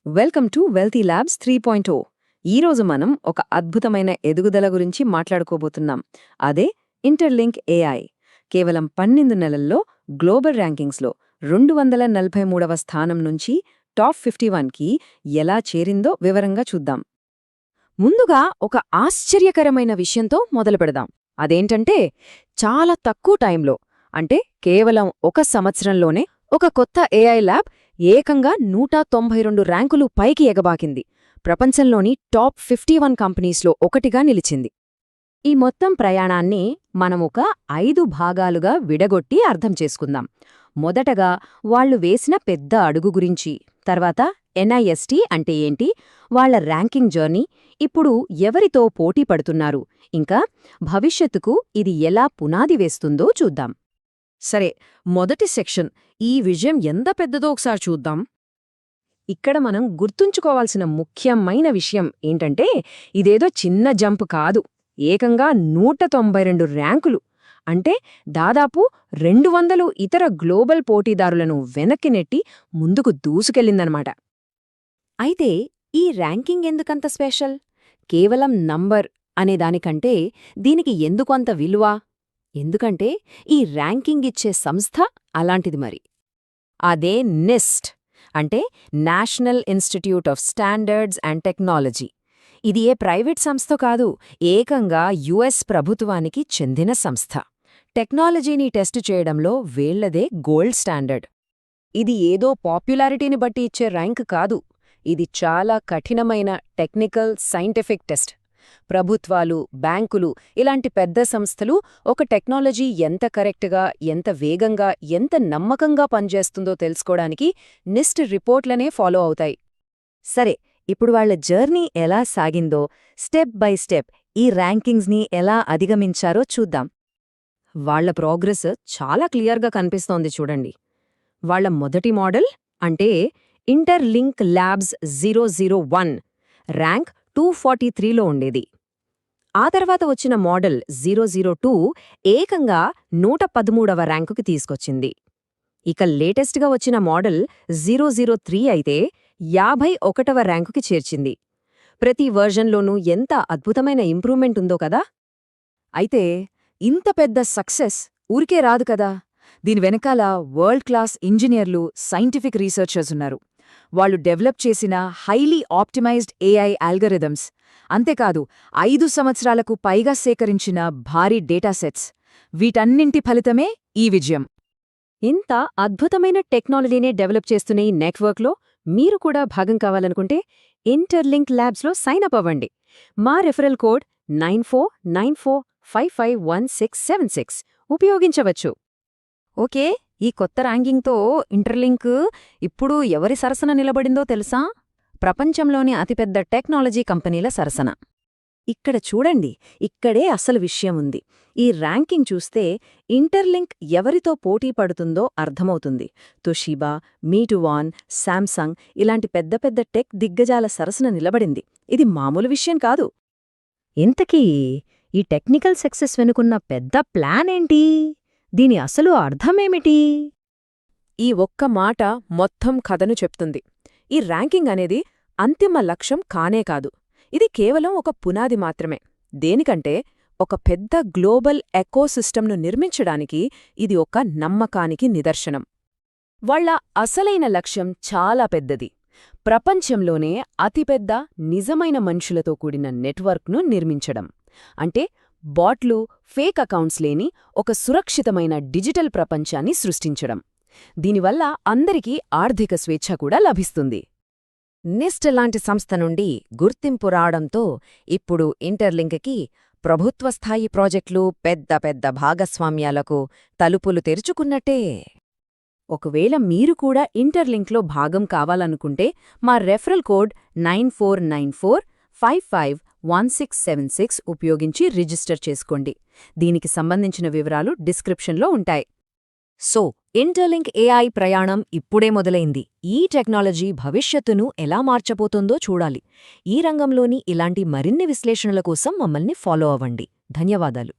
Welcome to wealthy labs 3.0. ఈరోజు మనం ఒక అద్భుతమైన ఎదుగుదల గురించి మాట్లాడుకోబోతున్నాం. అదే ఇంటర్లింక్ ఏఐ. కేవలం 12 నెలల్లో గ్లోబల్ ర్యాంకింగ్స్లో 243వ స్థానం నుంచి టాప్ 51కి ఎలా చేరిందో వివరంగా చూద్దాం. ముందుగా ఒక ఆశ్చర్యకరమైన విషయంతో మొదలుపెడదాం. అదేంటంటే చాలా తక్కువ టైంలో, అంటే కేవలం ఒక సంవత్సరంలోనే ఒక కొత్త ఏఐ ల్యాబ్ ఏకంగా 192 ర్యాంకులు పైకి ఎగబాకింది. ప్రపంచంలోని టాప్ 51 కంపెనీస్లో ఒకటిగా నిలిచింది. ఈ మొత్తం ప్రయాణాన్ని మనమొక 5 భాగాలుగా విడగొట్టి అర్థం చేసుకుందాం. మొదటగా వాళ్లు వేసిన పెద్ద అడుగు గురించి, తర్వాత ఎన్ఐఎస్టీ అంటే ఏంటి, వాళ్ల ర్యాంకింగ్ జర్నీ, ఇప్పుడు ఎవరితో పోటీ పడుతున్నారు, ఇంకా భవిష్యత్తుకు ఇది ఎలా పునాది వేస్తుందో చూద్దాం. సరే, మొదటి సెక్షన్, ఈ విజయం ఎంత పెద్దదో ఒకసారి చూద్దాం. ఇక్కడ మనం గుర్తుంచుకోవాల్సిన ముఖ్యమైన విషయం ఏంటంటే ఇదేదో చిన్న జంప్ కాదు, ఏకంగా 192 ర్యాంకులు. అంటే దాదాపు 200 ఇతర గ్లోబల్ పోటీదారులను వెనక్కి నెట్టి ముందుకు దూసుకెళ్లిందనమాట. అయితే ఈ ర్యాంకింగ్ ఎందుకంత స్పెషల్? కేవలం నంబర్ అనేదానికంటే దీనికి ఎందుకంత విలువ? ఎందుకంటే ఈ ర్యాంకింగ్ ఇచ్చే సంస్థ అలాంటిది మరి. అదే నిస్ట్, అంటే national institute of standards and technology. ఇది ఏ ప్రైవేట్ సంస్థ కాదు, ఏకంగా యుఎస్ ప్రభుత్వానికి చెందిన సంస్థ. టెక్నాలజీని టెస్టు చేయడంలో వీళ్లదే గోల్డ్ స్టాండర్డ్. ఇది ఏదో పాపులారిటీని బట్టి ఇచ్చే ర్యాంక్ కాదు, ఇది చాలా కఠినమైన టెక్నికల్ సైంటిఫిక్ టెస్ట్. ప్రభుత్వాలు, బ్యాంకులు ఇలాంటి పెద్ద సంస్థలు ఒక టెక్నాలజీ ఎంత కరెక్ట్గా, ఎంత వేగంగా, ఎంత నమ్మకంగా పనిచేస్తుందో తెలుసుకోవడానికి నిస్ట్ రిపోర్ట్లనే ఫాలో అవుతాయి. సరే, ఇప్పుడు వాళ్ల జర్నీ ఎలా సాగిందో, స్టెప్ బై స్టెప్ ఈ ర్యాంకింగ్స్ని ఎలా అధిగమించారో చూద్దాం. వాళ్ల ప్రోగ్రెస్ చాలా క్లియర్గా కనిపిస్తోంది చూడండి. వాళ్ల మొదటి మోడల్ అంటే ఇంటర్లింక్ ల్యాబ్స్ 001 ర్యాంక్ 243లో ఉండేది. ఆ తర్వాత వచ్చిన మోడల్ 002 ఏకంగా 113వ ర్యాంకుకి తీసుకొచ్చింది. ఇక లేటెస్ట్గా వచ్చిన మోడల్ 003 అయితే 51వ ర్యాంకుకి చేర్చింది. ప్రతి వర్జన్లోనూ ఎంత అద్భుతమైన ఇంప్రూవ్మెంట్ ఉందో కదా. అయితే ఇంత పెద్ద సక్సెస్ ఊరికే రాదు కదా. దీని వెనకాల వరల్డ్ క్లాస్ ఇంజనీర్లు, సైంటిఫిక్ రీసెర్చర్స్ ఉన్నారు. వాళ్ళు డెవలప్ చేసిన హైలీ ఆప్టిమైజ్డ్ ఏఐ ఆల్గరిథమ్స్, అంతేకాదు 5 సంవత్సరాలకు పైగా సేకరించిన భారీ డేటాసెట్స్, వీటన్నింటి ఫలితమే ఈ విజయం. ఇంత అద్భుతమైన టెక్నాలజీనే డెవలప్ చేస్తున్న ఈ నెట్వర్క్లో మీరు కూడా భాగం కావాలనుకుంటే ఇంటర్లింక్ ల్యాబ్స్లో సైన్ అప్ అవ్వండి. మా రెఫరల్ కోడ్ 9494551676 ఉపయోగించవచ్చు. ఓకే, ఈ కొత్త ర్యాంకింగ్తో ఇంటర్లింక్ ఇప్పుడు ఎవరి సరసన నిలబడిందో తెలుసా? ప్రపంచంలోని అతిపెద్ద టెక్నాలజీ కంపెనీల సరసన. ఇక్కడ చూడండి, ఇక్కడే అసలు విషయం ఉంది. ఈ ర్యాంకింగ్ చూస్తే ఇంటర్లింక్ ఎవరితో పోటీ పడుతుందో అర్థమవుతుంది. తొషీబా, మీటువాన్, శాంసంగ్ ఇలాంటి పెద్ద పెద్ద టెక్ దిగ్గజాల సరసన నిలబడింది. ఇది మామూలు విషయం కాదు. ఇంతకీ ఈ టెక్నికల్ సక్సెస్ వెనుకున్న పెద్ద ప్లాన్ ఏంటి? దీని అసలు అర్థమేమిటి? ఈ ఒక్క మాట మొత్తం కథను చెప్తుంది. ఈ ర్యాంకింగ్ అనేది అంతిమ లక్ష్యం కానే కాదు, ఇది కేవలం ఒక పునాది మాత్రమే. దేనికంటే ఒక పెద్ద గ్లోబల్ ఎకోసిస్టమ్ను నిర్మించడానికి ఇది ఒక నమ్మకానికి నిదర్శనం. వాళ్ల అసలైన లక్ష్యం చాలా పెద్దది. ప్రపంచంలోనే అతిపెద్ద నిజమైన మనుషులతో కూడిన నెట్వర్క్ను నిర్మించడం. అంటే బాట్లు, ఫేక్ అకౌంట్స్ లేని ఒక సురక్షితమైన డిజిటల్ ప్రపంచాన్ని సృష్టించడం. దీనివల్ల అందరికీ ఆర్థిక స్వేచ్ఛ కూడా లభిస్తుంది. నిస్ట్ లాంటి సంస్థ నుండి గుర్తింపు రావడంతో ఇప్పుడు ఇంటర్లింక్కి ప్రభుత్వస్థాయి ప్రాజెక్టులు, పెద్ద పెద్ద భాగస్వామ్యాలకు తలుపులు తెరుచుకున్నట్టే. ఒకవేళ మీరు కూడా ఇంటర్లింక్లో భాగం కావాలనుకుంటే మా రెఫరల్ కోడ్ 9494551676 ఉపయోగించి రిజిస్టర్ చేసుకోండి. దీనికి సంబంధించిన వివరాలు డిస్క్రిప్షన్లో ఉంటాయి. సో, ఇంటర్లింక్ ఏఐ ప్రయాణం ఇప్పుడే మొదలైంది. ఈ టెక్నాలజీ భవిష్యత్తును ఎలా మార్చబోతోందో చూడాలి. ఈ రంగంలోని ఇలాంటి మరిన్ని విశ్లేషణల కోసం మమ్మల్ని ఫాలో అవ్వండి. ధన్యవాదాలు.